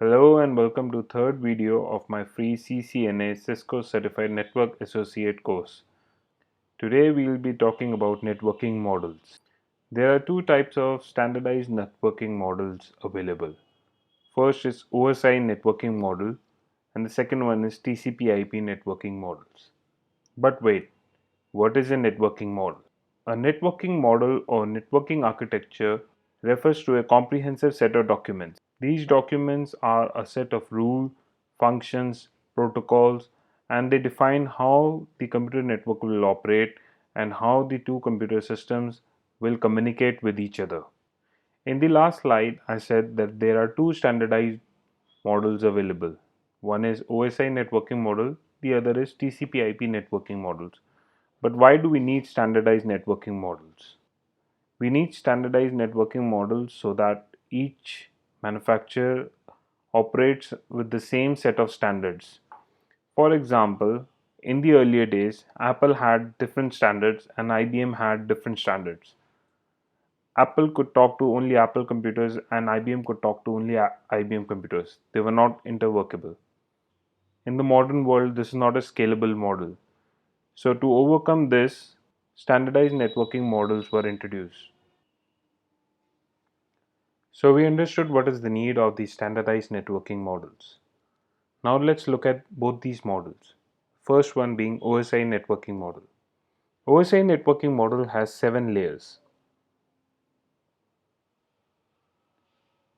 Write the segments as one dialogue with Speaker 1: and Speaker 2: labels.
Speaker 1: Hello and welcome to third video of my free CCNA Cisco Certified Network Associate course. Today we will be talking about networking models. There are two types of standardized networking models available. First is OSI networking model and the second one is TCP/IP networking models. But wait, what is a networking model? A networking model or networking architecture refers to a comprehensive set of documents. These documents are a set of rules, functions, protocols, and they define how the computer network will operate and how the two computer systems will communicate with each other. In the last slide, I said that there are two standardized models available. One is OSI networking model, the other is TCP/IP networking models. But why do we need standardized networking models? We need standardized networking models so that each manufacturer operates with the same set of standards. For example, in the earlier days, Apple had different standards and IBM had different standards. Apple could talk to only Apple computers and IBM could talk to only IBM computers. They were not interworkable. In the modern world, this is not a scalable model. So, to overcome this, standardized networking models were introduced. So we understood what is the need of these standardized networking models. Now let's look at both these models. First one being OSI networking model. OSI networking model has 7 layers.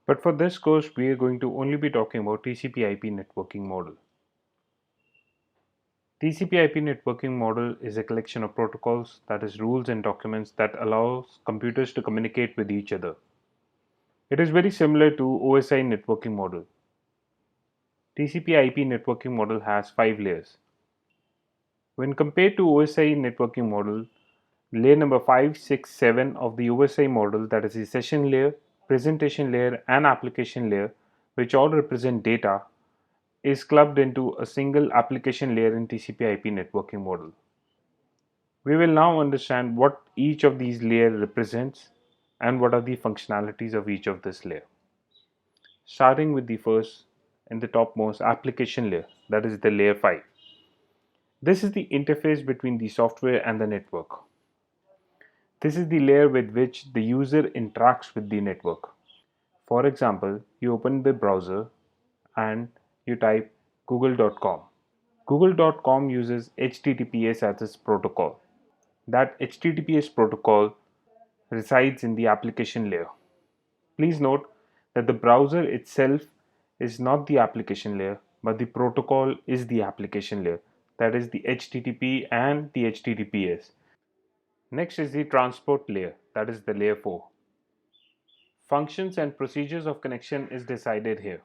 Speaker 1: But for this course, we are going to only be talking about TCP/IP networking model. TCP/IP networking model is a collection of protocols, that is rules and documents that allows computers to communicate with each other. It is very similar to OSI networking model. TCP/IP networking model has 5 layers. When compared to OSI networking model, layer number 5, 6, 7 of the OSI model, that is the session layer, presentation layer and application layer, which all represent data, is clubbed into a single application layer in TCP/IP networking model. We will now understand what each of these layers represents and what are the functionalities of each of this layer. Starting with the first and the topmost application layer, that is the layer 5. This is the interface between the software and the network. This is the layer with which the user interacts with the network. For example, you open the browser and you type google.com. Google.com uses HTTPS as its protocol. That HTTPS protocol resides in the application layer. Please note that the browser itself is not the application layer, but the protocol is the application layer. That is the HTTP and the HTTPS. Next is the transport layer, that is the layer 4. Functions and procedures of connection is decided here.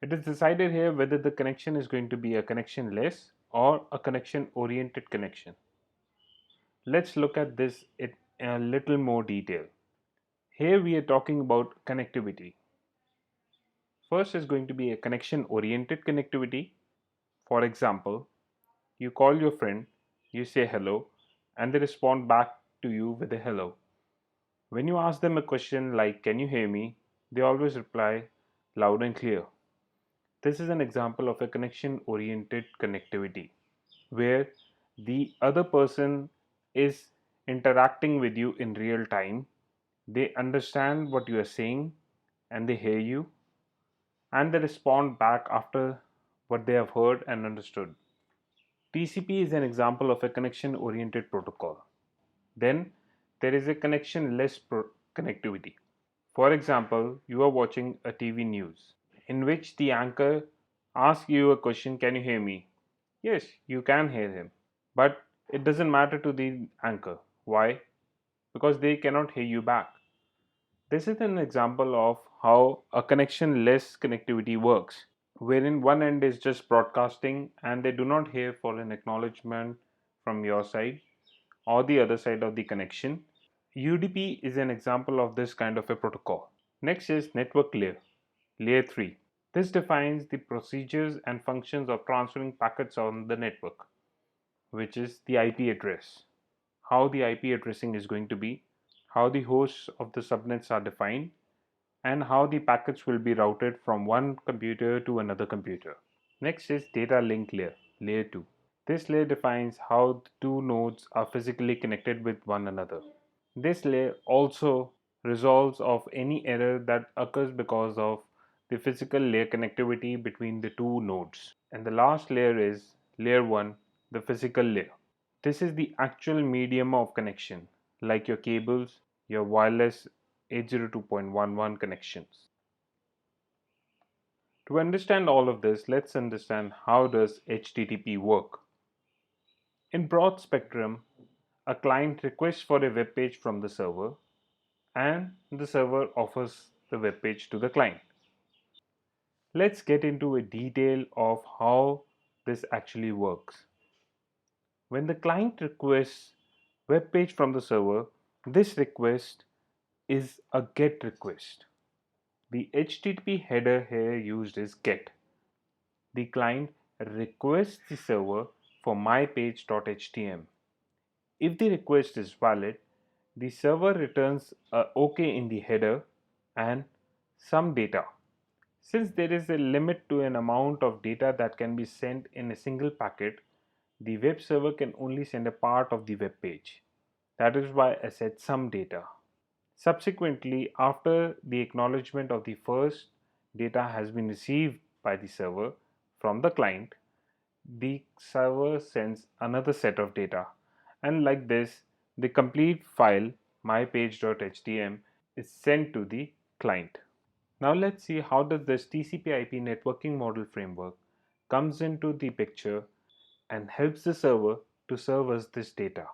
Speaker 1: It is decided here whether the connection is going to be a connectionless or a connection oriented connection. Let's look at this in a little more detail. Here we are talking about connectivity. First is going to be a connection oriented connectivity. For example, you call your friend, you say hello, and they respond back to you with a hello. When you ask them a question like, "Can you hear me?" they always reply loud and clear. This is an example of a connection oriented connectivity where the other person is interacting with you in real time. They understand what you are saying and they hear you and they respond back after what they have heard and understood. TCP is an example of a connection oriented protocol. Then there is a connectionless connectivity. For example, you are watching a TV news in which the anchor asks you a question, "Can you hear me?" Yes, you can hear him. But it doesn't matter to the anchor. Why? Because they cannot hear you back. This is an example of how a connectionless connectivity works, wherein one end is just broadcasting and they do not hear for an acknowledgement from your side or the other side of the connection. UDP is an example of this kind of a protocol. Next is network layer, layer 3. This defines the procedures and functions of transferring packets on the network, which is the IP address. How the IP addressing is going to be, how the hosts of the subnets are defined, and how the packets will be routed from one computer to another computer. Next is data link layer, layer 2. This layer defines how the two nodes are physically connected with one another. This layer also resolves of any error that occurs because of the physical layer connectivity between the two nodes. And the last layer is layer 1, the physical layer. This is the actual medium of connection, like your cables, your wireless 802.11 connections. To understand all of this, let's understand how does HTTP work. In broad spectrum, a client requests for a web page from the server and the server offers the web page to the client. Let's get into a detail of how this actually works. When the client requests web page from the server, this request is a GET request. The HTTP header here used is GET. The client requests the server for mypage.htm. If the request is valid, the server returns a OK in the header and some data. Since there is a limit to an amount of data that can be sent in a single packet, the web server can only send a part of the web page. That is why I said some data. Subsequently, after the acknowledgement of the first data has been received by the server from the client, the server sends another set of data, and like this, the complete file mypage.htm is sent to the client. Now let's see how does this TCP/IP networking model framework comes into the picture and helps the server to serve us this data.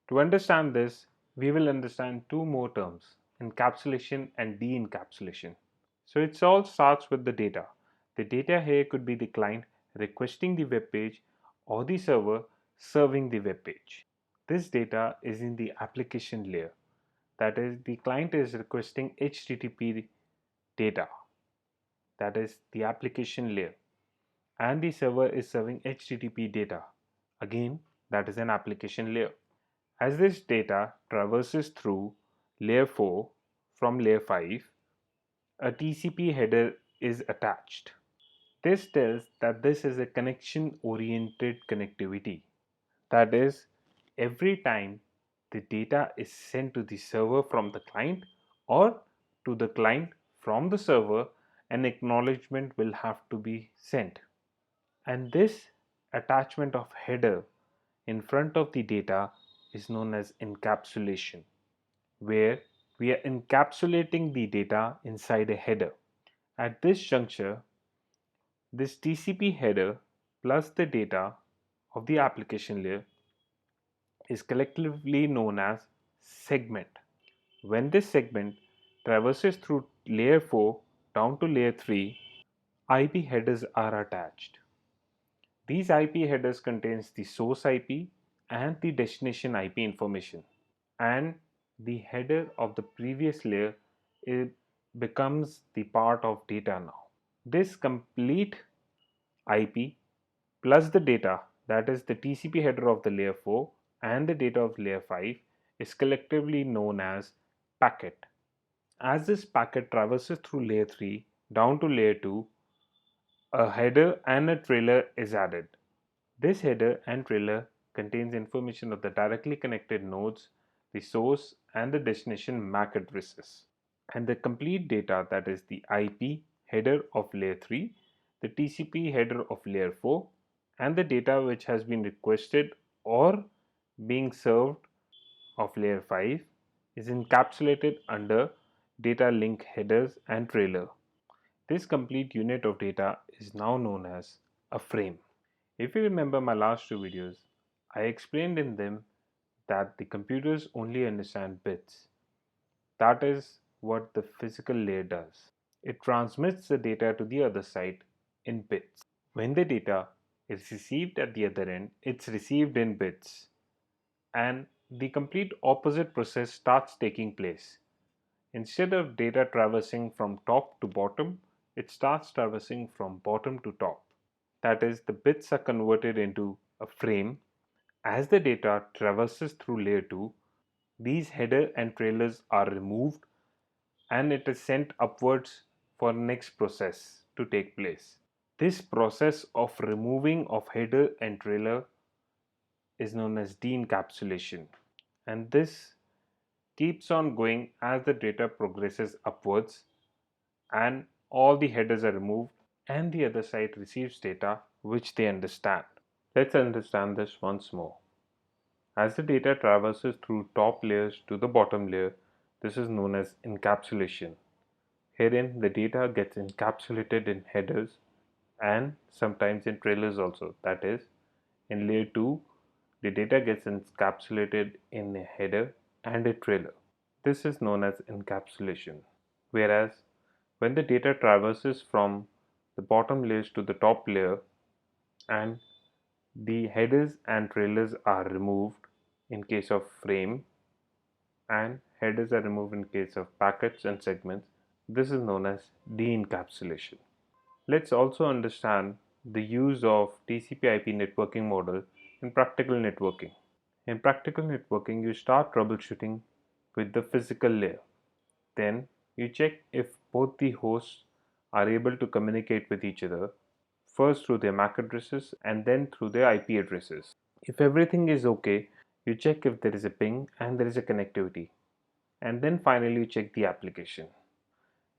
Speaker 1: To understand this, we will understand two more terms, encapsulation and de-encapsulation. So it all starts with the data. The data here could be the client requesting the web page or the server serving the web page. This data is in the application layer. That is, the client is requesting HTTP data. That is the application layer. And the server is serving HTTP data. Again, that is an application layer. As this data traverses through layer 4 from layer 5, a TCP header is attached. This tells that this is a connection oriented connectivity. That is, every time the data is sent to the server from the client or to the client from the server, an acknowledgement will have to be sent. And this attachment of header in front of the data is known as encapsulation, where we are encapsulating the data inside a header. At this juncture, this TCP header plus the data of the application layer is collectively known as segment. When this segment traverses through layer 4 down to layer 3, IP headers are attached. These IP headers contains the source IP and the destination IP information, and the header of the previous layer it becomes the part of data now. This complete IP plus the data, that is the TCP header of the layer 4 and the data of layer 5, is collectively known as packet. As this packet traverses through layer 3 down to layer 2, a header and a trailer is added. This header and trailer contains information of the directly connected nodes, the source and the destination MAC addresses, and the complete data, that is the IP header of layer 3, the TCP header of layer 4, and the data which has been requested or being served of layer 5 is encapsulated under data link headers and trailer. This complete unit of data is now known as a frame. If you remember my last two videos, I explained in them that the computers only understand bits. That is what the physical layer does. It transmits the data to the other side in bits. When the data is received at the other end, it's received in bits, and the complete opposite process starts taking place. Instead of data traversing from top to bottom, it starts traversing from bottom to top. That is, the bits are converted into a frame. As the data traverses through layer 2, these header and trailers are removed and it is sent upwards for next process to take place. This process of removing of header and trailer is known as de-encapsulation, and this keeps on going as the data progresses upwards and all the headers are removed and the other side receives data which they understand. Let's understand this once more. As the data traverses through top layers to the bottom layer, this is known as encapsulation. Herein, the data gets encapsulated in headers and sometimes in trailers also. That is, in layer 2, the data gets encapsulated in a header and a trailer. This is known as encapsulation. Whereas, when the data traverses from the bottom layers to the top layer and the headers and trailers are removed in case of frame and headers are removed in case of packets and segments, this is known as de-encapsulation. Let's also understand the use of TCP/IP networking model in practical networking. In practical networking, you start troubleshooting with the physical layer. Then you check if both the hosts are able to communicate with each other, first through their MAC addresses and then through their IP addresses. If everything is okay, you check if there is a ping and there is a connectivity. And then finally you check the application.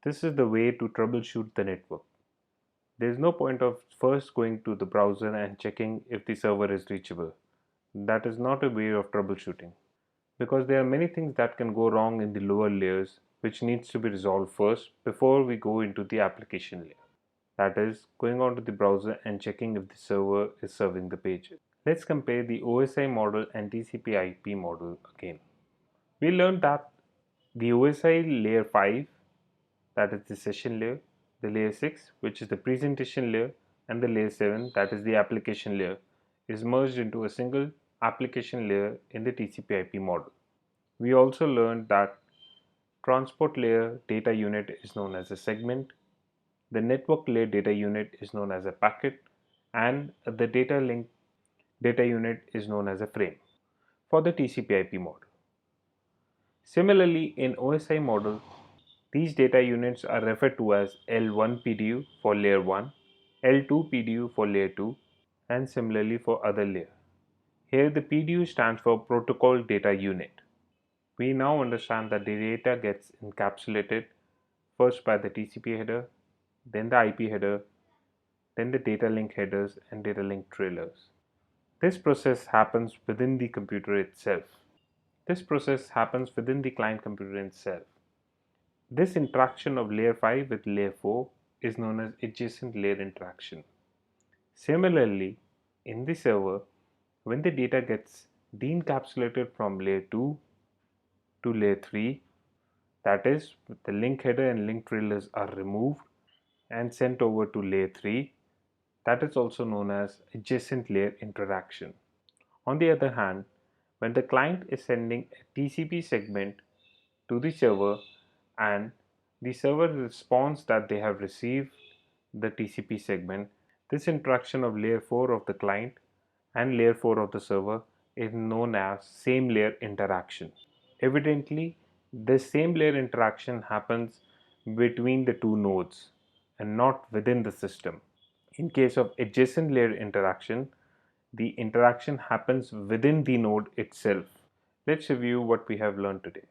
Speaker 1: This is the way to troubleshoot the network. There is no point of first going to the browser and checking if the server is reachable. That is not a way of troubleshooting, because there are many things that can go wrong in the lower layers which needs to be resolved first before we go into the application layer. That is, going on to the browser and checking if the server is serving the page. Let's compare the OSI model and TCP/IP model again. We learned that the OSI layer 5, that is the session layer, the layer 6, which is the presentation layer, and the layer 7, that is the application layer, is merged into a single application layer in the TCP/IP model. We also learned that transport layer data unit is known as a segment, the network layer data unit is known as a packet, and the data link data unit is known as a frame for the TCP/IP model. Similarly, in OSI model, these data units are referred to as L1 PDU for layer 1, L2 PDU for layer 2, and similarly for other layer. Here the PDU stands for Protocol Data Unit. We now understand that the data gets encapsulated first by the TCP header, then the IP header, then the data link headers and data link trailers. This process happens within the computer itself. This process happens within the client computer itself. This interaction of layer 5 with layer 4 is known as adjacent layer interaction. Similarly, in the server, when the data gets de-encapsulated from layer 2 to layer 3, that is, the link header and link trailers are removed and sent over to layer 3, that is also known as adjacent layer interaction. On the other hand, when the client is sending a TCP segment to the server and the server responds that they have received the TCP segment, this interaction of layer 4 of the client and layer 4 of the server is known as same layer interaction. Evidently, this same layer interaction happens between the two nodes and not within the system. In case of adjacent layer interaction, the interaction happens within the node itself. Let's review what we have learned today.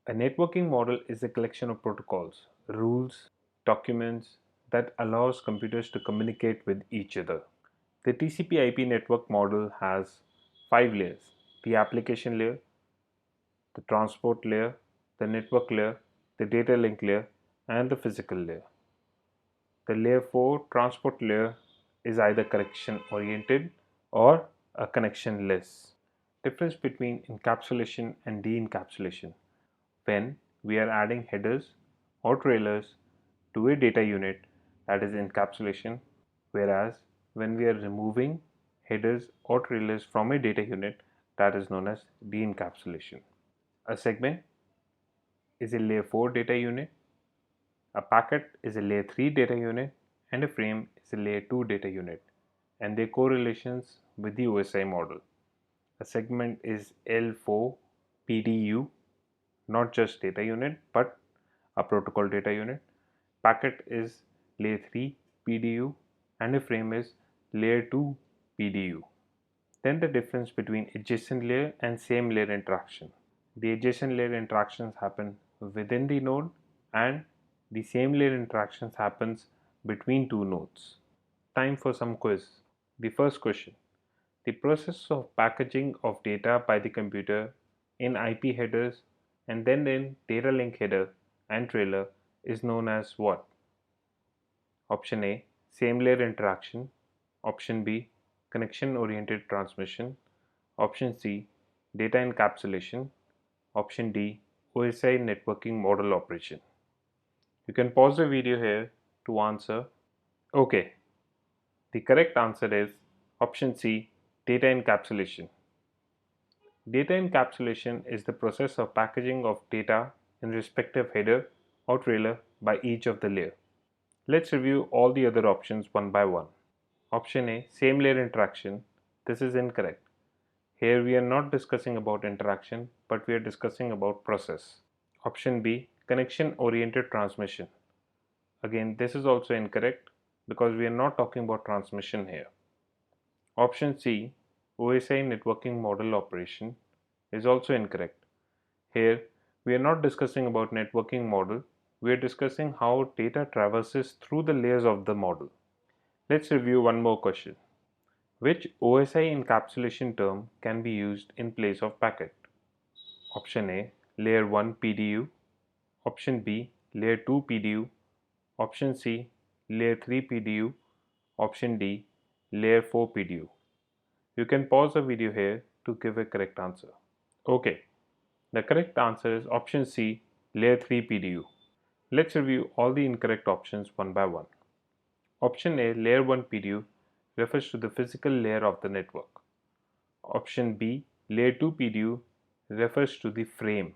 Speaker 1: A networking model is a collection of protocols, rules, documents that allows computers to communicate with each other. The TCP/IP network model has 5 layers: the application layer, the transport layer, the network layer, the data link layer, and the physical layer. The layer 4 transport layer is either connection oriented or a connectionless. Difference between encapsulation and de-encapsulation. When we are adding headers or trailers to a data unit, that is encapsulation, whereas when we are removing headers or trailers from a data unit, that is known as de-encapsulation. A segment is a layer 4 data unit, a packet is a layer 3 data unit, and a frame is a layer 2 data unit, and their correlations with the OSI model. A segment is L4 PDU, not just data unit, but a protocol data unit. Packet is layer 3 PDU and a frame is layer 2 PDU. Then the difference between adjacent layer and same layer interaction. The adjacent layer interactions happen within the node and the same layer interactions happens between two nodes. Time for some quiz. The first question. The process of packaging of data by the computer in IP headers and then in data link header and trailer is known as what? Option A, same layer interaction. Option B, connection oriented transmission. Option C, data encapsulation. Option D, OSI networking model operation. You can pause the video here to answer. Okay, the correct answer is option C, data encapsulation. Data encapsulation is the process of packaging of data in respective header or trailer by each of the layer. Let's review all the other options one by one. Option A, same layer interaction. This is incorrect. Here we are not discussing about interaction, but we are discussing about process. Option B, connection oriented transmission. Again, this is also incorrect because we are not talking about transmission here. Option C, OSI networking model operation, is also incorrect. Here we are not discussing about networking model, we are discussing how data traverses through the layers of the model. Let's review one more question. Which OSI encapsulation term can be used in place of packet? Option A, layer 1 PDU. Option B, layer 2 PDU. Option C, layer 3 PDU. Option D, layer 4 PDU. You can pause the video here to give a correct answer. Okay, the correct answer is option C, layer 3 PDU. Let's review all the incorrect options one by one. Option A, layer 1 PDU, refers to the physical layer of the network. Option B, layer 2 PDU, refers to the frame,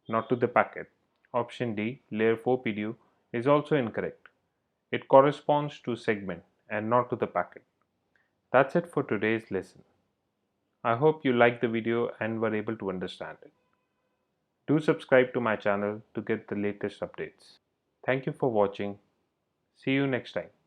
Speaker 1: not to the packet. Option D, layer 4 PDU, is also incorrect. It corresponds to segment and not to the packet. That's it for today's lesson. I hope you liked the video and were able to understand it. Do subscribe to my channel to get the latest updates. Thank you for watching. See you next time.